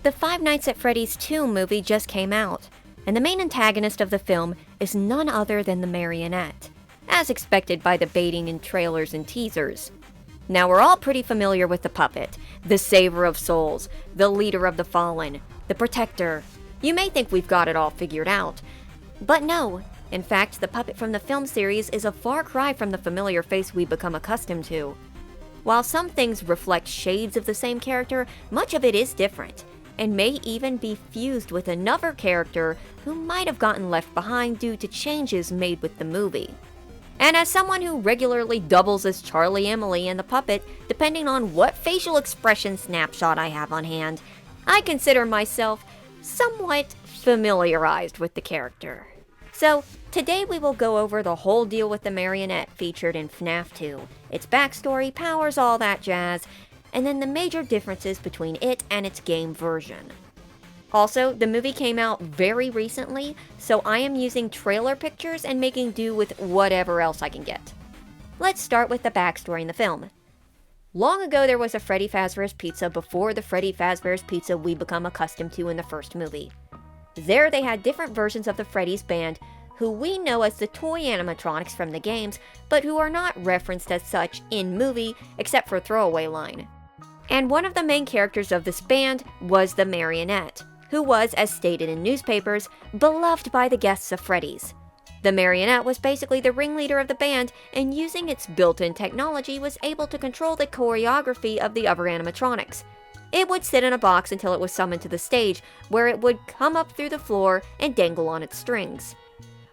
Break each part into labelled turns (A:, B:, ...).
A: The Five Nights at Freddy's 2 movie just came out, and the main antagonist of the film is none other than the Marionette, as expected by the baiting in trailers and teasers. Now we're all pretty familiar with the puppet, the saver of souls, the leader of the fallen, the protector. You may think we've got it all figured out, but no. In fact, the puppet from the film series is a far cry from the familiar face we become accustomed to. While some things reflect shades of the same character, much of it is different, and may even be fused with another character who might have gotten left behind due to changes made with the movie. And as someone who regularly doubles as Charlie, Emily, and the puppet, depending on what facial expression snapshot I have on hand, I consider myself somewhat familiarized with the character. So, today we will go over the whole deal with the Marionette featured in Fnaf 2, its backstory, powers, all that jazz, and then the major differences between it and its game version. Also, the movie came out very recently, so I am using trailer pictures and making do with whatever else I can get. Let's start with the backstory in the film. Long ago there was a Freddy Fazbear's Pizza before the Freddy Fazbear's Pizza we become accustomed to in the first movie. There they had different versions of the Freddy's band, who we know as the toy animatronics from the games, but who are not referenced as such in movie except for a throwaway line. And one of the main characters of this band was the Marionette, who was, as stated in newspapers, beloved by the guests of Freddy's. The Marionette was basically the ringleader of the band, and using its built-in technology was able to control the choreography of the other animatronics. It would sit in a box until it was summoned to the stage, where it would come up through the floor and dangle on its strings.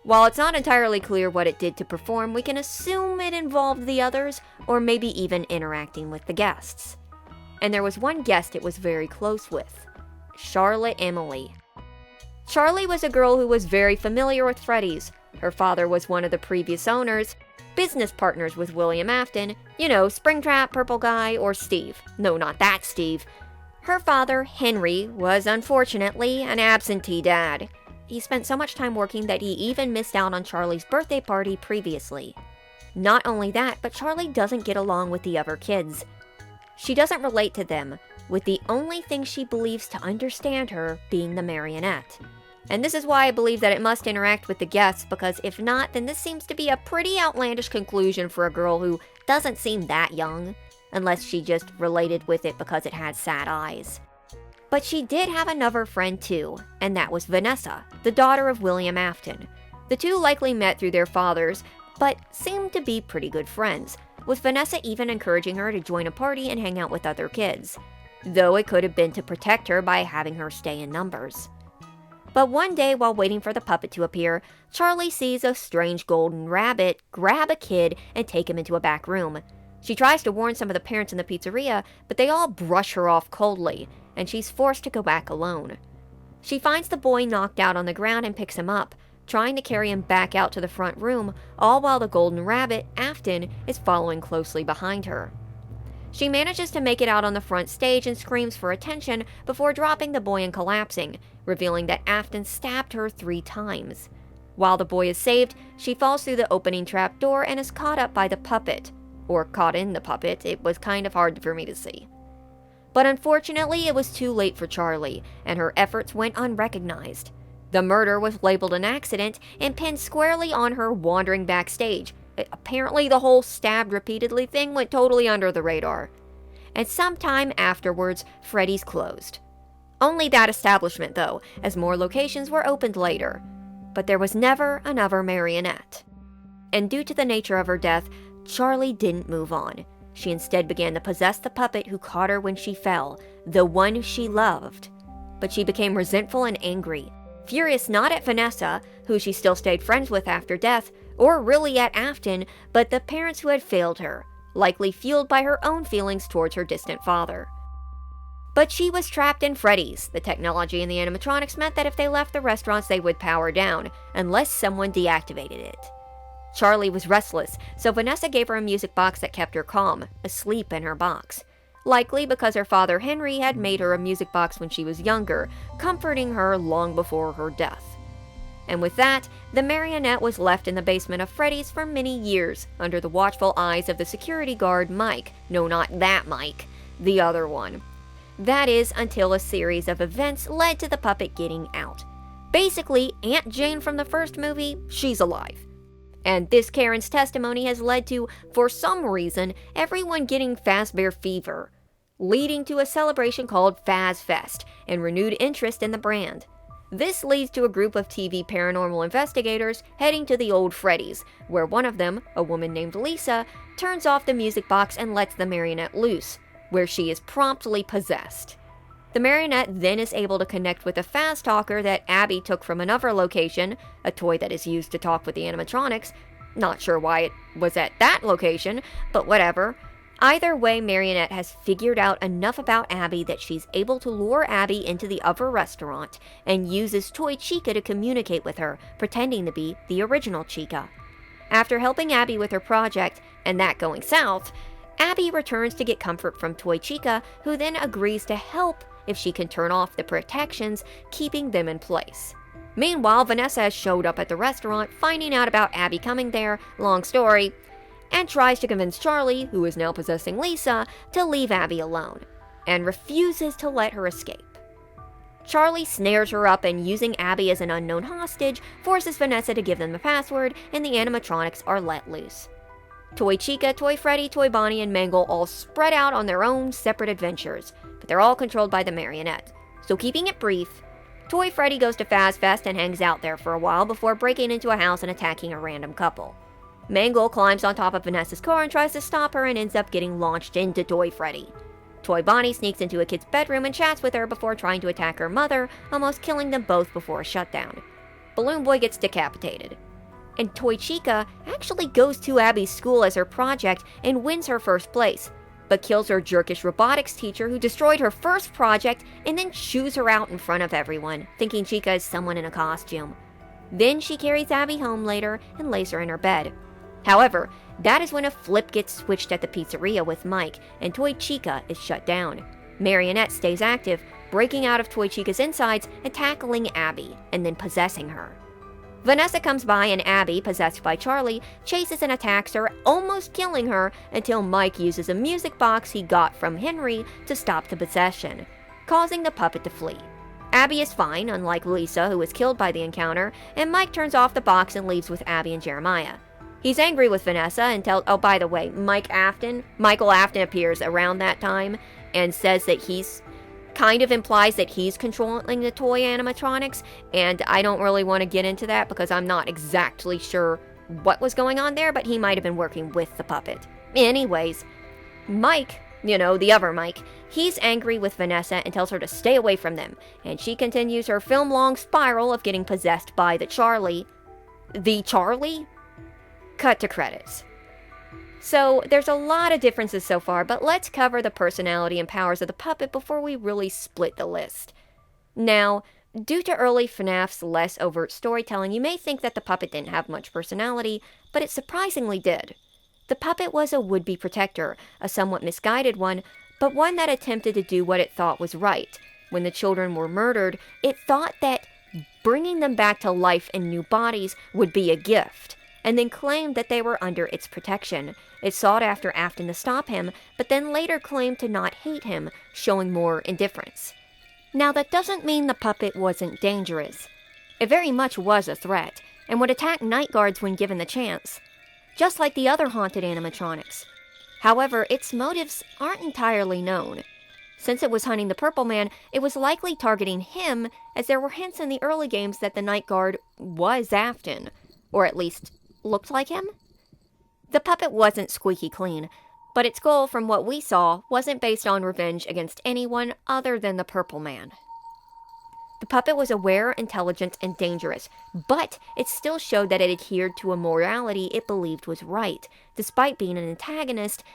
A: While it's not entirely clear what it did to perform, we can assume it involved the others, or maybe even interacting with the guests. And there was one guest it was very close with, Charlotte Emily. Charlie was a girl who was very familiar with Freddy's. Her father was one of the previous owners, business partners with William Afton, Springtrap, Purple Guy, or Steve. No, not that Steve. Her father, Henry, was unfortunately an absentee dad. He spent so much time working that he even missed out on Charlie's birthday party previously. Not only that, but Charlie doesn't get along with the other kids. She doesn't relate to them, with the only thing she believes to understand her being the Marionette. And this is why I believe that it must interact with the guests, because if not, then this seems to be a pretty outlandish conclusion for a girl who doesn't seem that young, unless she just related with it because it had sad eyes. But she did have another friend too, and that was Vanessa, the daughter of William Afton. The two likely met through their fathers, but seemed to be pretty good friends, with Vanessa even encouraging her to join a party and hang out with other kids, though it could have been to protect her by having her stay in numbers. But one day, while waiting for the puppet to appear, Charlie sees a strange golden rabbit grab a kid and take him into a back room. She tries to warn some of the parents in the pizzeria, but they all brush her off coldly, and she's forced to go back alone. She finds the boy knocked out on the ground and picks him up, trying to carry him back out to the front room, all while the golden rabbit, Afton, is following closely behind her. She manages to make it out on the front stage and screams for attention before dropping the boy and collapsing, revealing that Afton stabbed her 3 times. While the boy is saved, she falls through the opening trap door and is caught up by the puppet. Or caught in the puppet, it was kind of hard for me to see. But unfortunately, it was too late for Charlie, and her efforts went unrecognized. The murder was labeled an accident and pinned squarely on her wandering backstage. Apparently, the whole stabbed repeatedly thing went totally under the radar. And sometime afterwards, Freddy's closed. Only that establishment, though, as more locations were opened later. But there was never another Marionette. And due to the nature of her death, Charlie didn't move on. She instead began to possess the puppet who caught her when she fell, the one she loved. But she became resentful and angry, furious not at Vanessa, who she still stayed friends with after death, or really at Afton, but the parents who had failed her, likely fueled by her own feelings towards her distant father. But she was trapped in Freddy's. The technology in the animatronics meant that if they left the restaurants, they would power down, unless someone deactivated it. Charlie was restless, so Vanessa gave her a music box that kept her calm, asleep in her box. Likely because her father Henry had made her a music box when she was younger, comforting her long before her death. And with that, the Marionette was left in the basement of Freddy's for many years, under the watchful eyes of the security guard Mike. No, not that Mike, the other one. That is, until a series of events led to the puppet getting out. Basically, Aunt Jane from the first movie, she's alive. And this Karen's testimony has led to, for some reason, everyone getting Fazbear fever, leading to a celebration called Faz Fest and renewed interest in the brand. This leads to a group of TV paranormal investigators heading to the old Freddy's, where one of them, a woman named Lisa, turns off the music box and lets the marionette loose, where she is promptly possessed. The marionette then is able to connect with a Faz talker that Abby took from another location, a toy that is used to talk with the animatronics. Not sure why it was at that location, but whatever. Either way, Marionette has figured out enough about Abby that she's able to lure Abby into the other restaurant and uses toy Chica to communicate with her, pretending to be the original Chica. After helping Abby with her project, and that going south, Abby returns to get comfort from toy Chica, who then agrees to help if she can turn off the protections, keeping them in place. Meanwhile, Vanessa has showed up at the restaurant, finding out about Abby coming there, long story, and tries to convince Charlie, who is now possessing Lisa, to leave Abby alone, and refuses to let her escape. Charlie snares her up and, using Abby as an unknown hostage, forces Vanessa to give them the password, and the animatronics are let loose. Toy Chica, Toy Freddy, Toy Bonnie, and Mangle all spread out on their own separate adventures, but they're all controlled by the marionette. So keeping it brief, Toy Freddy goes to Faz Fest and hangs out there for a while before breaking into a house and attacking a random couple. Mangle climbs on top of Vanessa's car and tries to stop her and ends up getting launched into Toy Freddy. Toy Bonnie sneaks into a kid's bedroom and chats with her before trying to attack her mother, almost killing them both before a shutdown. Balloon Boy gets decapitated. And Toy Chica actually goes to Abby's school as her project and wins her first place, but kills her jerkish robotics teacher who destroyed her first project and then chews her out in front of everyone, thinking Chica is someone in a costume. Then she carries Abby home later and lays her in her bed. However, that is when a flip gets switched at the pizzeria with Mike, and Toy Chica is shut down. Marionette stays active, breaking out of Toy Chica's insides and tackling Abby, and then possessing her. Vanessa comes by and Abby, possessed by Charlie, chases and attacks her, almost killing her, until Mike uses a music box he got from Henry to stop the possession, causing the puppet to flee. Abby is fine, unlike Lisa, who was killed by the encounter, and Mike turns off the box and leaves with Abby and Jeremiah. He's angry with Vanessa and tells, oh, by the way, Michael Afton appears around that time and says that kind of implies that he's controlling the toy animatronics, and I don't really want to get into that because I'm not exactly sure what was going on there, but he might have been working with the puppet. Anyways, Mike, the other Mike, he's angry with Vanessa and tells her to stay away from them, and she continues her film-long spiral of getting possessed by the Charlie. The Charlie? Cut to credits. So, there's a lot of differences so far, but let's cover the personality and powers of the puppet before we really split the list. Now, due to early Fnaf's less overt storytelling, you may think that the puppet didn't have much personality, but it surprisingly did. The puppet was a would-be protector, a somewhat misguided one, but one that attempted to do what it thought was right. When the children were murdered, it thought that bringing them back to life in new bodies would be a gift, and then claimed that they were under its protection. It sought after Afton to stop him, but then later claimed to not hate him, showing more indifference. Now, that doesn't mean the puppet wasn't dangerous. It very much was a threat, and would attack night guards when given the chance, just like the other haunted animatronics. However, its motives aren't entirely known. Since it was hunting the Purple Man, it was likely targeting him, as there were hints in the early games that the night guard was Afton, or at least looked like him. The puppet wasn't squeaky clean, but its goal, from what we saw, wasn't based on revenge against anyone other than the Purple Man. The puppet was aware, intelligent, and dangerous, but it still showed that it adhered to a morality it believed was right. Despite being an antagonist,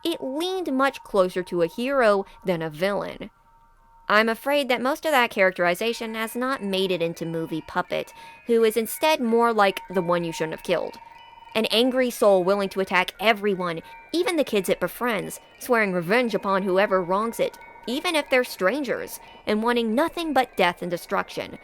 A: it leaned much closer to a hero than a villain. I'm afraid that most of that characterization has not made it into movie Puppet, who is instead more like the one you shouldn't have killed. An angry soul willing to attack everyone, even the kids it befriends, swearing revenge upon whoever wrongs it, even if they're strangers, and wanting nothing but death and destruction.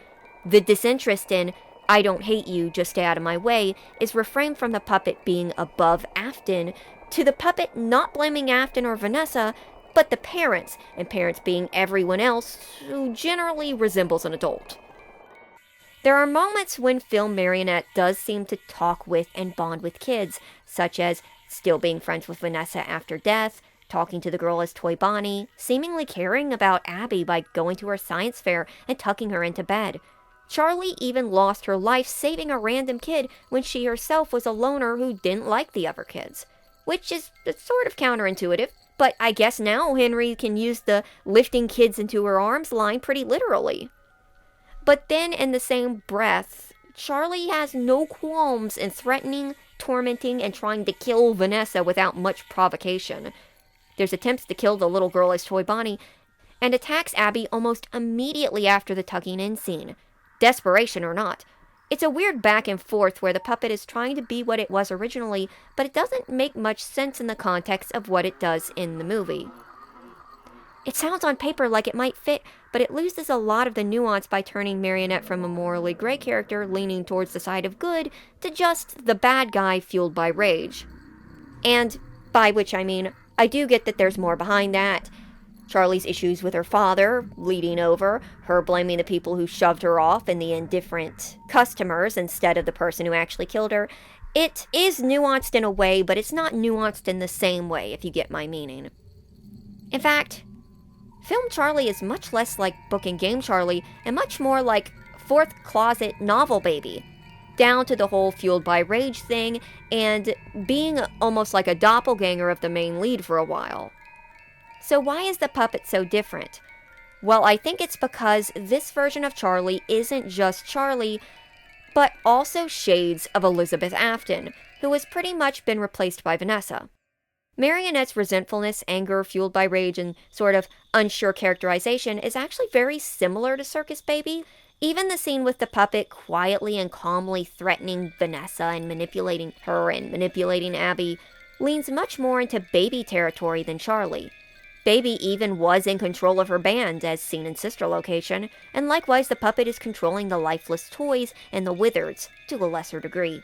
A: The disinterest in, I don't hate you, just stay out of my way, is reframed from the puppet being above Afton, to the puppet not blaming Afton or Vanessa, but the parents, and parents being everyone else who generally resembles an adult. There are moments when film Marionette does seem to talk with and bond with kids, such as still being friends with Vanessa after death, talking to the girl as Toy Bonnie, seemingly caring about Abby by going to her science fair and tucking her into bed. Charlie even lost her life saving a random kid when she herself was a loner who didn't like the other kids. Which is sort of counterintuitive, but I guess now Henry can use the lifting kids into her arms line pretty literally. But then in the same breath, Charlie has no qualms in threatening, tormenting, and trying to kill Vanessa without much provocation. There's attempts to kill the little girl as Toy Bonnie, and attacks Abby almost immediately after the tucking in scene. Desperation or not. It's a weird back and forth where the puppet is trying to be what it was originally, but it doesn't make much sense in the context of what it does in the movie. It sounds on paper like it might fit, but it loses a lot of the nuance by turning Marionette from a morally gray character leaning towards the side of good to just the bad guy fueled by rage. And by which I mean, I do get that there's more behind that. Charlie's issues with her father, leading over, her blaming the people who shoved her off and the indifferent customers instead of the person who actually killed her. It is nuanced in a way, but it's not nuanced in the same way, if you get my meaning. In fact, film Charlie is much less like book and game Charlie, and much more like fourth closet novel baby. Down to the whole fueled by rage thing, and being almost like a doppelganger of the main lead for a while. So why is the puppet so different? Well, I think it's because this version of Charlie isn't just Charlie, but also shades of Elizabeth Afton, who has pretty much been replaced by Vanessa. Marionette's resentfulness, anger fueled by rage, and sort of unsure characterization is actually very similar to Circus Baby. Even the scene with the puppet quietly and calmly threatening Vanessa and manipulating her and manipulating Abby leans much more into baby territory than Charlie. Baby even was in control of her band, as seen in Sister Location, and likewise the puppet is controlling the lifeless toys and the wizards, to a lesser degree.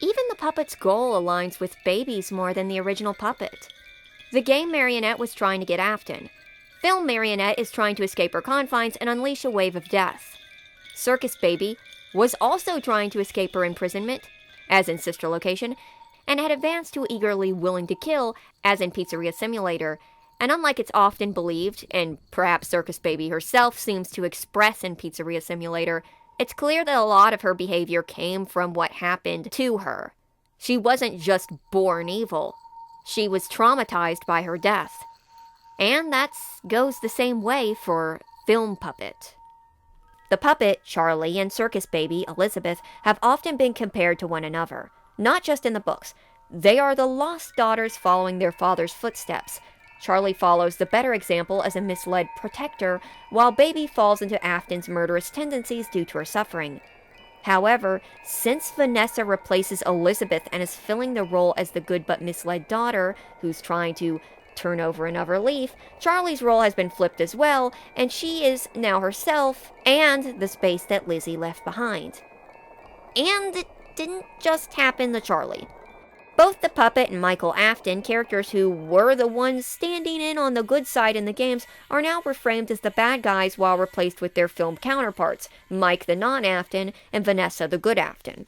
A: Even the puppet's goal aligns with Baby's more than the original puppet. The game Marionette was trying to get Afton. Film Marionette is trying to escape her confines and unleash a wave of death. Circus Baby was also trying to escape her imprisonment, as in Sister Location, and had advanced to eagerly willing to kill, as in Pizzeria Simulator. And unlike it's often believed, and perhaps Circus Baby herself seems to express in Pizzeria Simulator, it's clear that a lot of her behavior came from what happened to her. She wasn't just born evil. She was traumatized by her death. And that goes the same way for Film Puppet. The puppet, Charlie, and Circus Baby, Elizabeth, have often been compared to one another. Not just in the books. They are the lost daughters following their father's footsteps. Charlie follows the better example as a misled protector, while Baby falls into Afton's murderous tendencies due to her suffering. However, since Vanessa replaces Elizabeth and is filling the role as the good but misled daughter, who's trying to turn over another leaf, Charlie's role has been flipped as well, and she is now herself and the space that Lizzie left behind. And it didn't just happen to Charlie. Both the puppet and Michael Afton, characters who were the ones standing in on the good side in the games, are now reframed as the bad guys while replaced with their film counterparts, Mike the non-Afton and Vanessa the good Afton.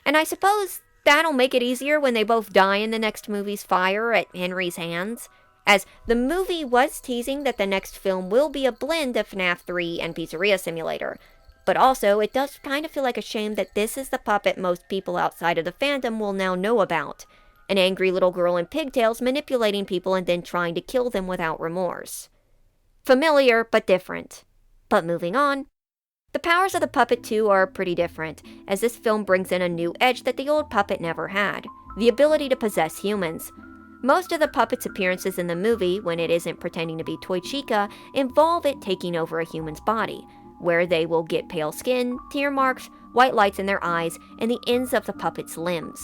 A: And I suppose that'll make it easier when they both die in the next movie's fire at Henry's hands, as the movie was teasing that the next film will be a blend of Fnaf 3 and Pizzeria Simulator. But also, it does kind of feel like a shame that this is the puppet most people outside of the fandom will now know about. An angry little girl in pigtails manipulating people and then trying to kill them without remorse. Familiar, but different. But moving on. The powers of the puppet too are pretty different, as this film brings in a new edge that the old puppet never had. The ability to possess humans. Most of the puppet's appearances in the movie, when it isn't pretending to be Toy Chica, involve it taking over a human's body, where they will get pale skin, tear marks, white lights in their eyes, and the ends of the puppet's limbs.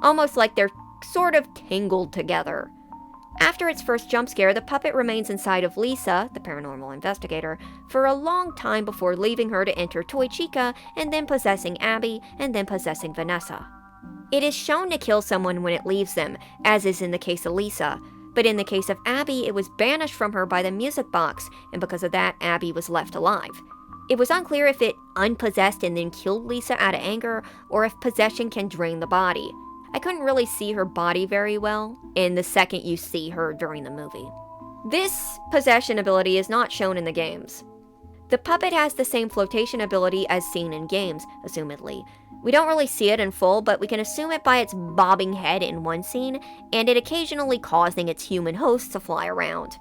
A: Almost like they're sort of tangled together. After its first jump scare, the puppet remains inside of Lisa, the paranormal investigator, for a long time before leaving her to enter Toy Chica, and then possessing Abby, and then possessing Vanessa. It is shown to kill someone when it leaves them, as is in the case of Lisa, but in the case of Abby, it was banished from her by the music box, and because of that, Abby was left alive. It was unclear if it unpossessed and then killed Lisa out of anger, or if possession can drain the body. I couldn't really see her body very well in the second you see her during the movie. This possession ability is not shown in the games. The puppet has the same flotation ability as seen in games, assumedly. We don't really see it in full, but we can assume it by its bobbing head in one scene, and it occasionally causing its human hosts to fly around.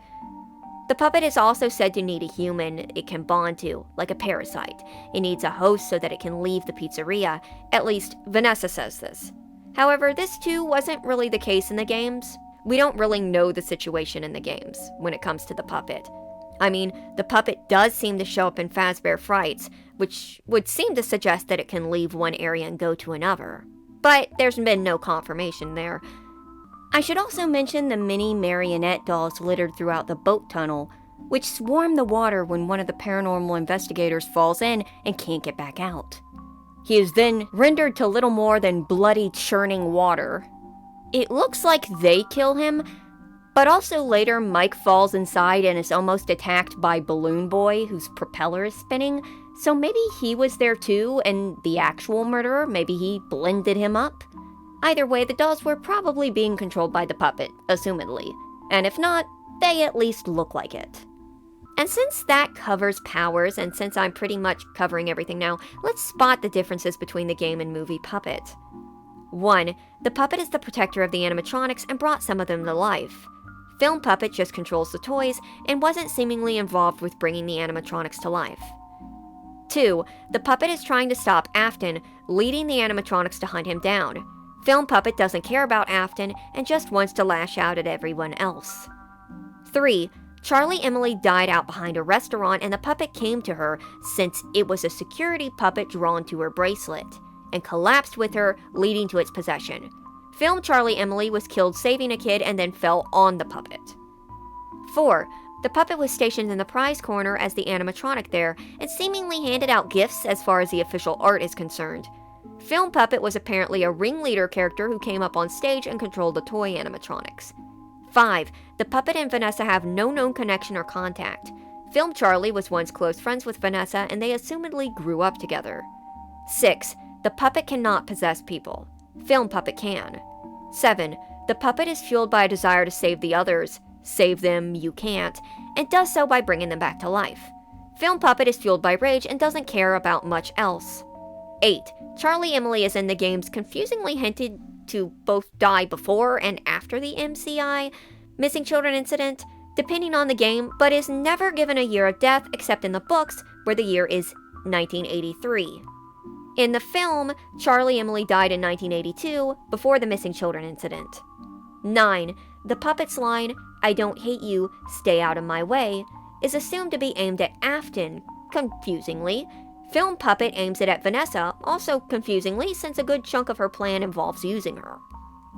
A: The puppet is also said to need a human it can bond to, like a parasite. It needs a host so that it can leave the pizzeria, at least Vanessa says this. However, this too wasn't really the case in the games. We don't really know the situation in the games when it comes to the puppet. I mean, the puppet does seem to show up in Fazbear Frights, which would seem to suggest that it can leave one area and go to another. But there's been no confirmation there. I should also mention the Mini-Marionette Dolls littered throughout the boat tunnel, which swarm the water when one of the paranormal investigators falls in and can't get back out. He is then rendered to little more than bloody churning water. It looks like they kill him, but also later Mike falls inside and is almost attacked by Balloon Boy, whose propeller is spinning, so maybe he was there too, and the actual murderer, maybe he blended him up? Either way, the dolls were probably being controlled by the puppet, assumedly, and if not, they at least look like it. And since that covers powers, and since I'm pretty much covering everything now, let's spot the differences between the game and movie Puppet. 1. The puppet is the protector of the animatronics and brought some of them to life. Film Puppet just controls the toys and wasn't seemingly involved with bringing the animatronics to life. 2. The puppet is trying to stop Afton, leading the animatronics to hunt him down. Film Puppet doesn't care about Afton and just wants to lash out at everyone else. 3. Charlie Emily died out behind a restaurant and the puppet came to her since it was a security puppet drawn to her bracelet, and collapsed with her, leading to its possession. Film Charlie Emily was killed saving a kid and then fell on the puppet. 4. The puppet was stationed in the prize corner as the animatronic there, and seemingly handed out gifts as far as the official art is concerned. Film Puppet was apparently a ringleader character who came up on stage and controlled the toy animatronics. 5. The puppet and Vanessa have no known connection or contact. Film Charlie was once close friends with Vanessa and they assumedly grew up together. 6. The puppet cannot possess people. Film Puppet can. 7. The puppet is fueled by a desire to save the others. Save them, you can't, and does so by bringing them back to life. Film Puppet is fueled by rage and doesn't care about much else. 8. Charlie Emily is in the games confusingly hinted to both die before and after the MCI, Missing Children incident, depending on the game, but is never given a year of death except in the books, where the year is 1983. In the film, Charlie Emily died in 1982, before the Missing Children incident. 9. The puppet's line, "I don't hate you, stay out of my way," is assumed to be aimed at Afton, confusingly. Film Puppet aims it at Vanessa, also confusingly, since a good chunk of her plan involves using her.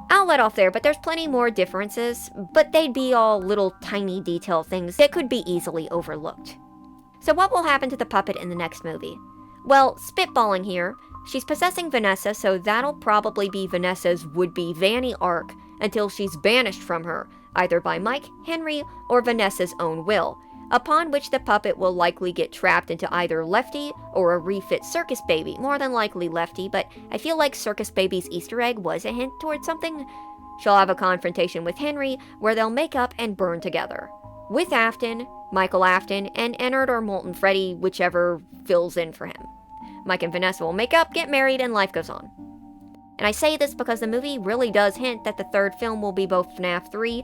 A: I'll let off there, but there's plenty more differences, but they'd be all little tiny detail things that could be easily overlooked. So what will happen to the puppet in the next movie? Well, spitballing here, she's possessing Vanessa, so that'll probably be Vanessa's would-be Vanny arc until she's banished from her, either by Mike, Henry, or Vanessa's own will, upon which the puppet will likely get trapped into either Lefty or a refit Circus Baby, more than likely Lefty, but I feel like Circus Baby's Easter egg was a hint towards something. She'll have a confrontation with Henry, where they'll make up and burn together. With Afton, Michael Afton, and Ennard or Molten Freddy, whichever fills in for him. Mike and Vanessa will make up, get married, and life goes on. And I say this because the movie really does hint that the third film will be both Fnaf 3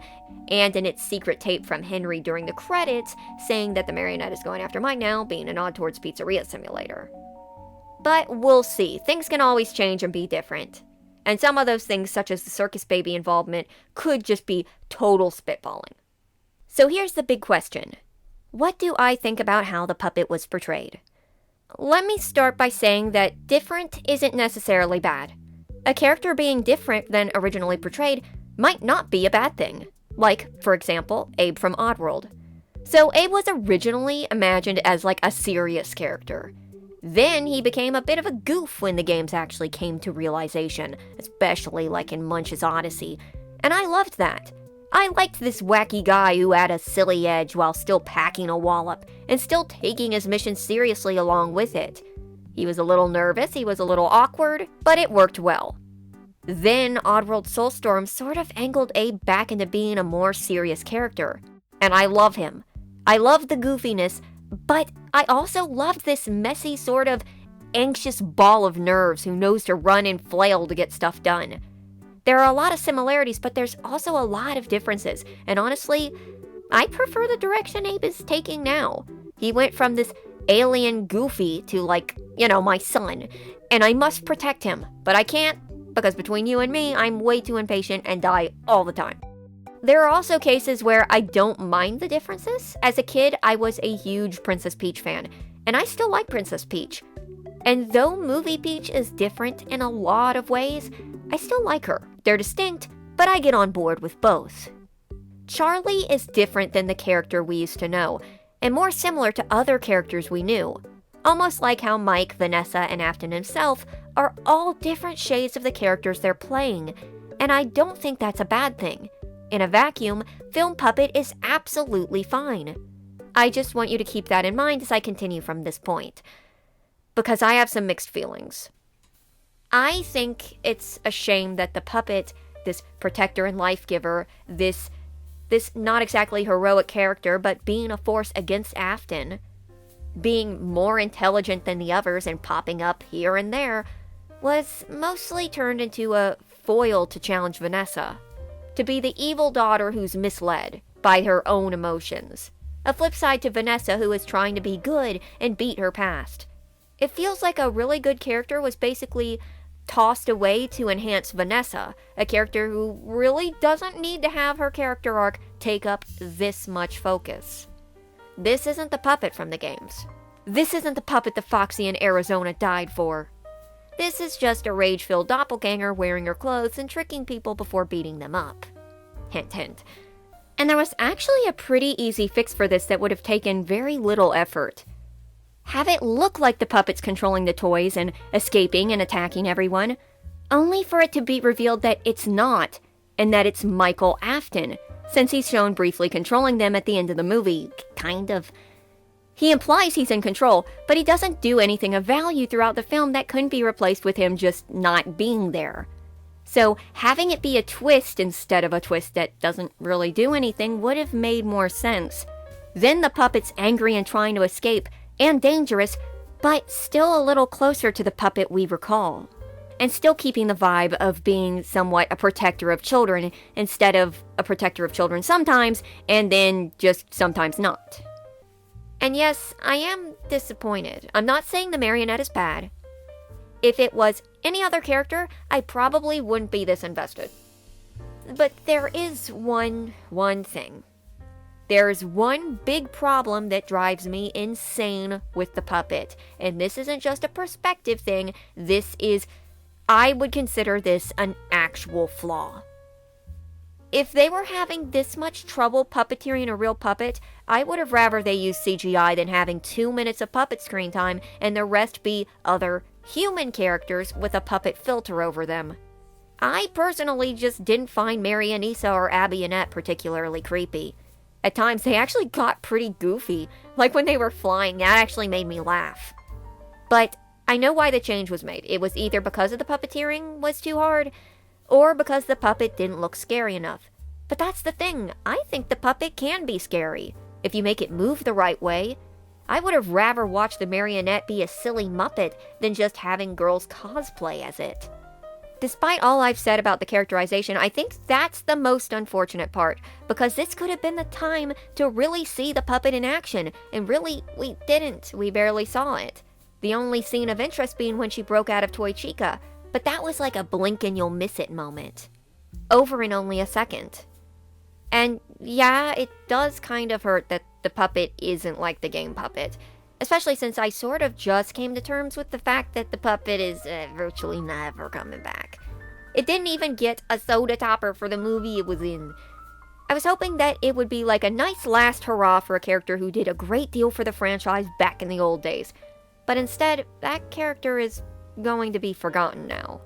A: and in its secret tape from Henry during the credits saying that the marionette is going after Mike now, being a nod towards Pizzeria Simulator. But we'll see. Things can always change and be different. And some of those things, such as the Circus Baby involvement, could just be total spitballing. So here's the big question. What do I think about how the puppet was portrayed? Let me start by saying that different isn't necessarily bad. A character being different than originally portrayed might not be a bad thing. Like, for example, Abe from Oddworld. So Abe was originally imagined as like a serious character. Then he became a bit of a goof when the games actually came to realization, especially like in Munch's Odyssey. And I loved that. I liked this wacky guy who had a silly edge while still packing a wallop and still taking his mission seriously along with it. He was a little nervous, he was a little awkward, but it worked well. Then Oddworld Soulstorm sort of angled Abe back into being a more serious character. And I love him. I love the goofiness, but I also loved this messy sort of anxious ball of nerves who knows to run and flail to get stuff done. There are a lot of similarities, but there's also a lot of differences, and honestly, I prefer the direction Abe is taking now. He went from this alien goofy to my son, and I must protect him, but I can't, because between you and me, I'm way too impatient and die all the time. There are also cases where I don't mind the differences. As a kid, I was a huge Princess Peach fan, and I still like Princess Peach. And though Movie Peach is different in a lot of ways, I still like her. They're distinct, but I get on board with both. Charlie is different than the character we used to know, and more similar to other characters we knew. Almost like how Mike, Vanessa, and Afton himself are all different shades of the characters they're playing, and I don't think that's a bad thing. In a vacuum, Film Puppet is absolutely fine. I just want you to keep that in mind as I continue from this point, because I have some mixed feelings. I think it's a shame that the puppet, this protector and life giver, this not exactly heroic character, but being a force against Afton, being more intelligent than the others and popping up here and there, was mostly turned into a foil to challenge Vanessa, to be the evil daughter who's misled by her own emotions, a flip side to Vanessa who is trying to be good and beat her past. It feels like a really good character was basically tossed away to enhance Vanessa, a character who really doesn't need to have her character arc take up this much focus. This isn't the puppet from the games. This isn't the puppet the Foxy in Arizona died for. This is just a rage-filled doppelganger wearing her clothes and tricking people before beating them up. Hint, hint. And there was actually a pretty easy fix for this that would have taken very little effort. Have it look like the puppet's controlling the toys and escaping and attacking everyone, only for it to be revealed that it's not, and that it's Michael Afton, since he's shown briefly controlling them at the end of the movie, kind of. He implies he's in control, but he doesn't do anything of value throughout the film that couldn't be replaced with him just not being there. So having it be a twist instead of a twist that doesn't really do anything would have made more sense. Then the puppet's angry and trying to escape, and dangerous, but still a little closer to the puppet we recall. And still keeping the vibe of being somewhat a protector of children instead of a protector of children sometimes, and then just sometimes not. And yes, I am disappointed. I'm not saying the marionette is bad. If it was any other character, I probably wouldn't be this invested. But there is one thing. There's one big problem that drives me insane with the puppet, and this isn't just a perspective thing, I would consider this an actual flaw. If they were having this much trouble puppeteering a real puppet, I would have rather they use CGI than having 2 minutes of puppet screen time and the rest be other human characters with a puppet filter over them. I personally just didn't find Mary Anissa or Abby Annette particularly creepy. At times, they actually got pretty goofy, like when they were flying. That actually made me laugh. But I know why the change was made. It was either because of the puppeteering was too hard, or because the puppet didn't look scary enough. But that's the thing. I think the puppet can be scary, if you make it move the right way. I would have rather watched the marionette be a silly Muppet than just having girls cosplay as it. Despite all I've said about the characterization, I think that's the most unfortunate part, because this could have been the time to really see the puppet in action, and really, we didn't. We barely saw it. The only scene of interest being when she broke out of Toy Chica, but that was like a blink and you'll miss it moment. Over in only a second. And yeah, it does kind of hurt that the puppet isn't like the game puppet. Especially since I sort of just came to terms with the fact that the puppet is virtually never coming back. It didn't even get a soda topper for the movie it was in. I was hoping that it would be like a nice last hurrah for a character who did a great deal for the franchise back in the old days. But instead, that character is going to be forgotten now.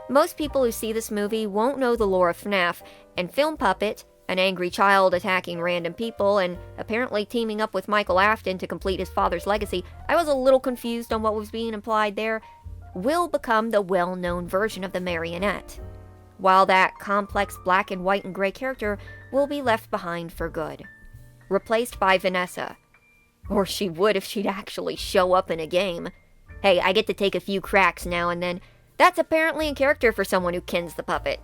A: Most people who see this movie won't know the lore of Fnaf, and Film Puppet, An angry child attacking random people and apparently teaming up with Michael Afton to complete his father's legacy, I was a little confused on what was being implied there, will become the well-known version of the Marionette, while that complex black and white and gray character will be left behind for good, replaced by Vanessa. Or she would if she'd actually show up in a game. Hey, I get to take a few cracks now and then. That's apparently in character for someone who kens the puppet.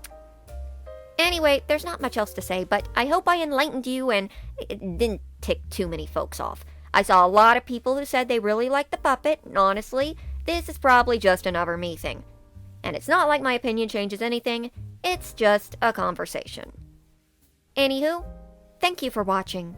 A: Anyway, there's not much else to say, but I hope I enlightened you and it didn't tick too many folks off. I saw a lot of people who said they really liked the puppet, and honestly, this is probably just another me thing. And it's not like my opinion changes anything, it's just a conversation. Anywho, thank you for watching.